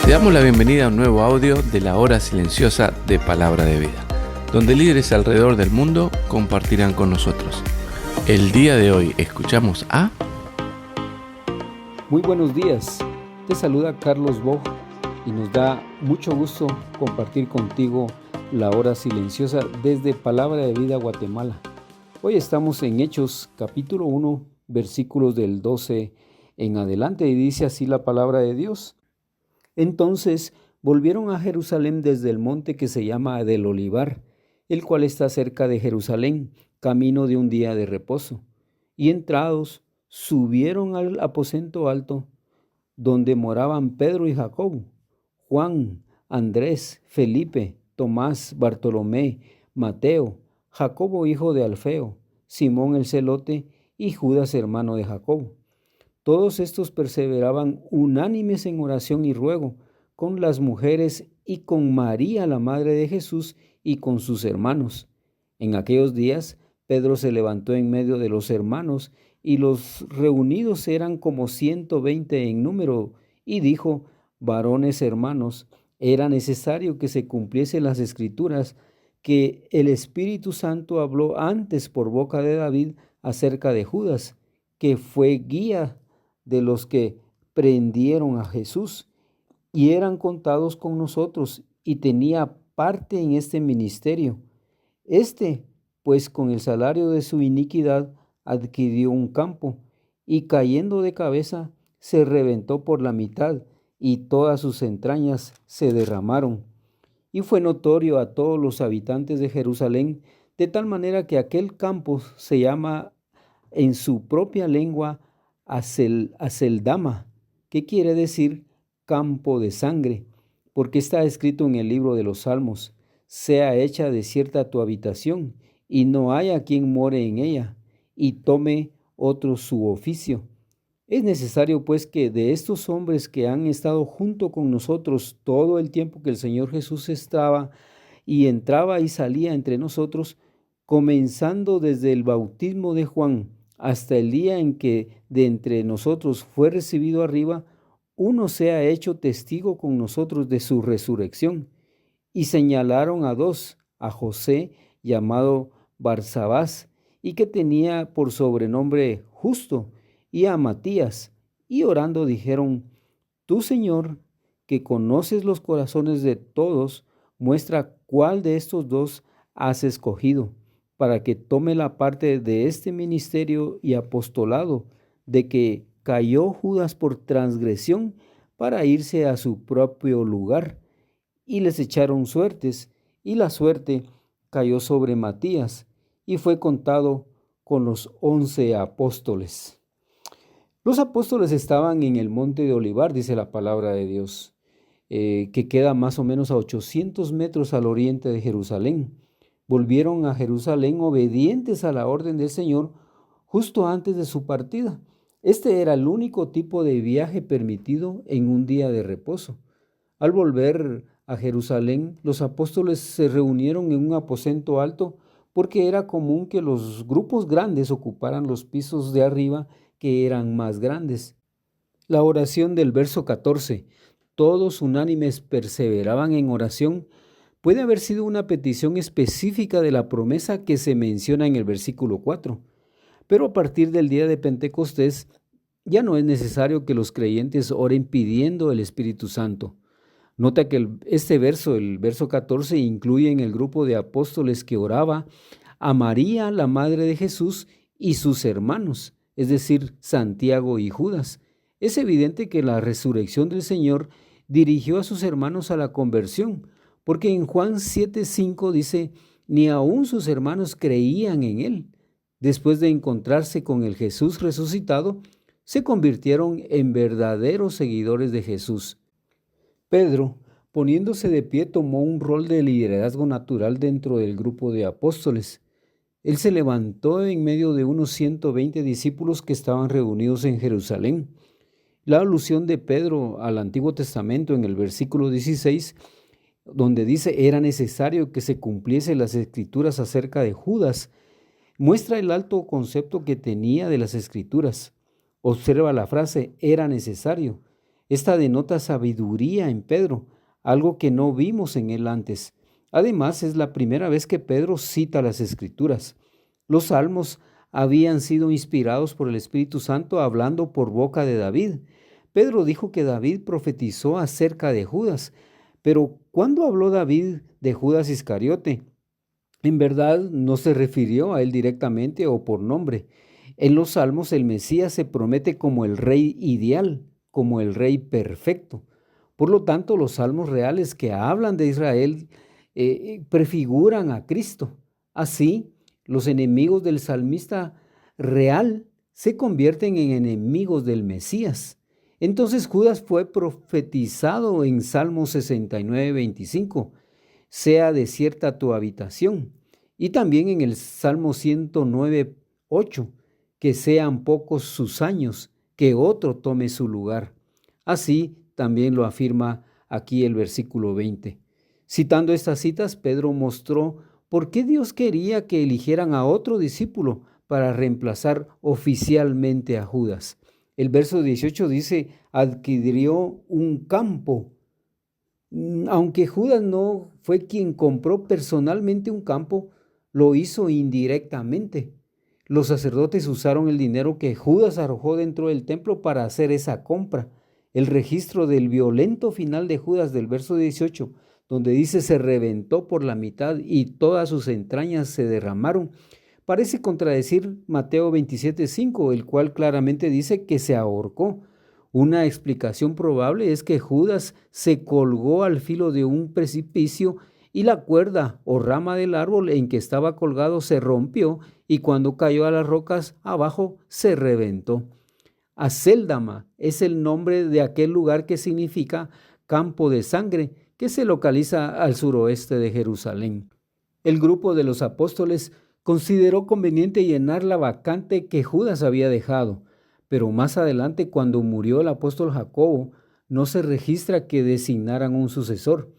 Te damos la bienvenida a un nuevo audio de la hora silenciosa de Palabra de Vida, donde líderes alrededor del mundo compartirán con nosotros. El día de hoy escuchamos a... Muy buenos días, te saluda Carlos Boj y nos da mucho gusto compartir contigo la hora silenciosa desde Palabra de Vida, Guatemala. Hoy estamos en Hechos capítulo 1, versículos del 12 en adelante, y dice así la palabra de Dios. Entonces volvieron a Jerusalén desde el monte que se llama del Olivar, el cual está cerca de Jerusalén, camino de un día de reposo. Y entrados, subieron al aposento alto, donde moraban Pedro y Jacobo, Juan, Andrés, Felipe, Tomás, Bartolomé, Mateo, Jacobo hijo de Alfeo, Simón el celote y Judas hermano de Jacobo. Todos estos perseveraban unánimes en oración y ruego con las mujeres y con María, la madre de Jesús, y con sus hermanos. En aquellos días, Pedro se levantó en medio de los hermanos, y los reunidos eran como 120 en número, y dijo: varones hermanos, era necesario que se cumpliesen las Escrituras, que el Espíritu Santo habló antes por boca de David acerca de Judas, que fue guía de los que prendieron a Jesús, y eran contados con nosotros, y tenía parte en este ministerio. Pues con el salario de su iniquidad adquirió un campo, y cayendo de cabeza se reventó por la mitad, y todas sus entrañas se derramaron. Y fue notorio a todos los habitantes de Jerusalén, de tal manera que aquel campo se llama en su propia lengua Aceldama, que quiere decir campo de sangre, porque está escrito en el libro de los Salmos: sea hecha desierta tu habitación, y no haya quien more en ella, y tome otro su oficio. Es necesario, pues, que de estos hombres que han estado junto con nosotros todo el tiempo que el Señor Jesús estaba y entraba y salía entre nosotros, comenzando desde el bautismo de Juan hasta el día en que de entre nosotros fue recibido arriba, uno sea hecho testigo con nosotros de su resurrección. Y señalaron a dos: a José, llamado Barsabás, y que tenía por sobrenombre Justo, y a Matías, y orando dijeron: tú, Señor, que conoces los corazones de todos, muestra cuál de estos dos has escogido, para que tome la parte de este ministerio y apostolado, de que cayó Judas por transgresión para irse a su propio lugar. Y les echaron suertes, y la suerte cayó sobre Matías, y fue contado con los 11 apóstoles. Los apóstoles estaban en el monte de Olivar, dice la palabra de Dios, que queda más o menos a 800 metros al oriente de Jerusalén. Volvieron a Jerusalén obedientes a la orden del Señor justo antes de su partida. Este era el único tipo de viaje permitido en un día de reposo. Al volver a Jerusalén, los apóstoles se reunieron en un aposento alto, porque era común que los grupos grandes ocuparan los pisos de arriba, que eran más grandes. La oración del verso 14, todos unánimes perseveraban en oración, puede haber sido una petición específica de la promesa que se menciona en el versículo 4. Pero a partir del día de Pentecostés, ya no es necesario que los creyentes oren pidiendo el Espíritu Santo. Nota que este verso, el verso 14, incluye en el grupo de apóstoles que oraba a María, la madre de Jesús, y sus hermanos, es decir, Santiago y Judas. Es evidente que la resurrección del Señor dirigió a sus hermanos a la conversión, porque en Juan 7:5 dice: ni aun sus hermanos creían en él. Después de encontrarse con el Jesús resucitado, se convirtieron en verdaderos seguidores de Jesús. Pedro, poniéndose de pie, tomó un rol de liderazgo natural dentro del grupo de apóstoles. Él se levantó en medio de unos 120 discípulos que estaban reunidos en Jerusalén. La alusión de Pedro al Antiguo Testamento en el versículo 16, donde dice: era necesario que se cumpliesen las Escrituras acerca de Judas, muestra el alto concepto que tenía de las Escrituras. Observa la frase: era necesario. Esta denota sabiduría en Pedro, algo que no vimos en él antes. Además, es la primera vez que Pedro cita las Escrituras. Los salmos habían sido inspirados por el Espíritu Santo hablando por boca de David. Pedro dijo que David profetizó acerca de Judas, pero ¿cuándo habló David de Judas Iscariote? En verdad no se refirió a él directamente o por nombre. En los salmos el Mesías se promete como el rey ideal, como el rey perfecto. Por lo tanto, los salmos reales que hablan de Israel prefiguran a Cristo. Así, los enemigos del salmista real se convierten en enemigos del Mesías. Entonces Judas fue profetizado en Salmo 69:25, sea desierta tu habitación. Y también en el Salmo 109:8, que sean pocos sus años, que otro tome su lugar. Así también lo afirma aquí el versículo 20. Citando estas citas, Pedro mostró por qué Dios quería que eligieran a otro discípulo para reemplazar oficialmente a Judas. El verso 18 dice, adquirió un campo. Aunque Judas no fue quien compró personalmente un campo, lo hizo indirectamente. Los sacerdotes usaron el dinero que Judas arrojó dentro del templo para hacer esa compra. El registro del violento final de Judas del verso 18, donde dice se reventó por la mitad y todas sus entrañas se derramaron, parece contradecir Mateo 27:5, el cual claramente dice que se ahorcó. Una explicación probable es que Judas se colgó al filo de un precipicio y la cuerda o rama del árbol en que estaba colgado se rompió y cuando cayó a las rocas abajo se reventó. Acéldama es el nombre de aquel lugar que significa campo de sangre, que se localiza al suroeste de Jerusalén. El grupo de los apóstoles consideró conveniente llenar la vacante que Judas había dejado, pero más adelante, cuando murió el apóstol Jacobo, no se registra que designaran un sucesor.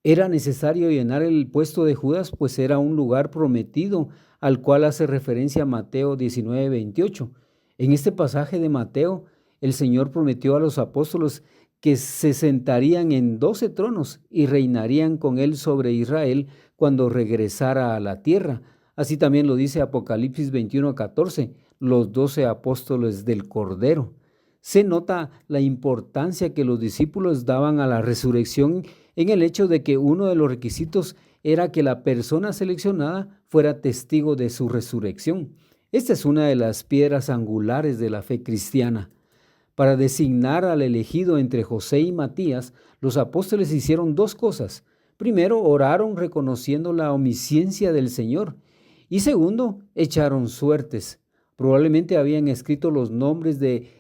Era necesario llenar el puesto de Judas, pues era un lugar prometido al cual hace referencia Mateo 19:28. En este pasaje de Mateo, el Señor prometió a los apóstoles que se sentarían en 12 tronos y reinarían con él sobre Israel cuando regresara a la tierra. Así también lo dice Apocalipsis 21:14, los 12 apóstoles del Cordero. Se nota la importancia que los discípulos daban a la resurrección en el hecho de que uno de los requisitos era que la persona seleccionada fuera testigo de su resurrección. Esta es una de las piedras angulares de la fe cristiana. Para designar al elegido entre José y Matías, los apóstoles hicieron dos cosas. Primero, oraron reconociendo la omnisciencia del Señor. Y segundo, echaron suertes. Probablemente habían escrito los nombres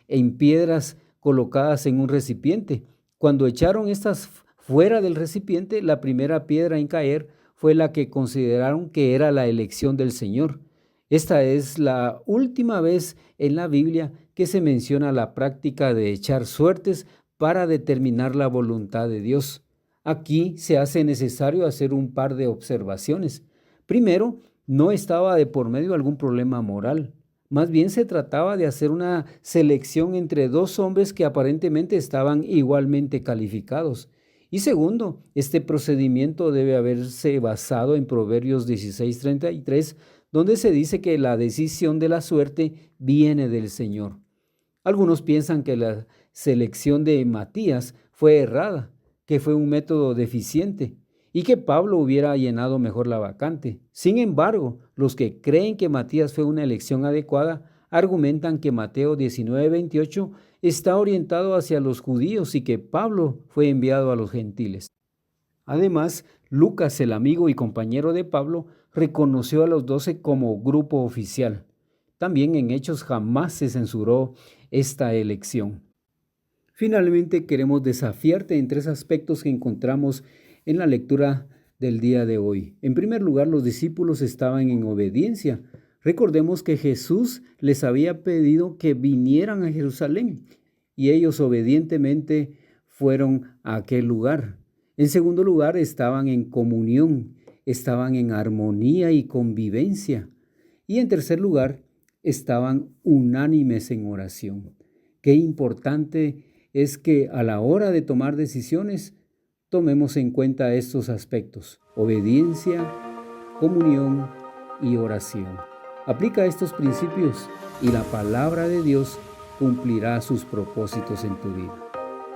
en piedras colocadas en un recipiente. Cuando echaron estas fuera del recipiente, la primera piedra en caer fue la que consideraron que era la elección del Señor. Esta es la última vez en la Biblia que se menciona la práctica de echar suertes para determinar la voluntad de Dios. Aquí se hace necesario hacer un par de observaciones. Primero, no estaba de por medio algún problema moral. Más bien se trataba de hacer una selección entre dos hombres que aparentemente estaban igualmente calificados. Y segundo, este procedimiento debe haberse basado en Proverbios 16:33, donde se dice que la decisión de la suerte viene del Señor. Algunos piensan que la selección de Matías fue errada, que fue un método deficiente y que Pablo hubiera llenado mejor la vacante. Sin embargo, los que creen que Matías fue una elección adecuada argumentan que Mateo 19:28 está orientado hacia los judíos y que Pablo fue enviado a los gentiles. Además, Lucas, el amigo y compañero de Pablo, reconoció a los 12 como grupo oficial. También en Hechos jamás se censuró esta elección. Finalmente, queremos desafiarte en tres aspectos que encontramos en la lectura del día de hoy. En primer lugar, los discípulos estaban en obediencia. Recordemos que Jesús les había pedido que vinieran a Jerusalén y ellos obedientemente fueron a aquel lugar. En segundo lugar, estaban en comunión, estaban en armonía y convivencia. Y en tercer lugar, estaban unánimes en oración. Qué importante es que a la hora de tomar decisiones, tomemos en cuenta estos aspectos: obediencia, comunión y oración. Aplica estos principios y la palabra de Dios cumplirá sus propósitos en tu vida.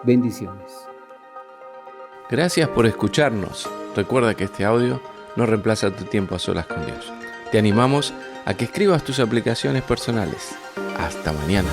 Bendiciones. Gracias por escucharnos. Recuerda que este audio no reemplaza tu tiempo a solas con Dios. Te animamos a que escribas tus aplicaciones personales. Hasta mañana.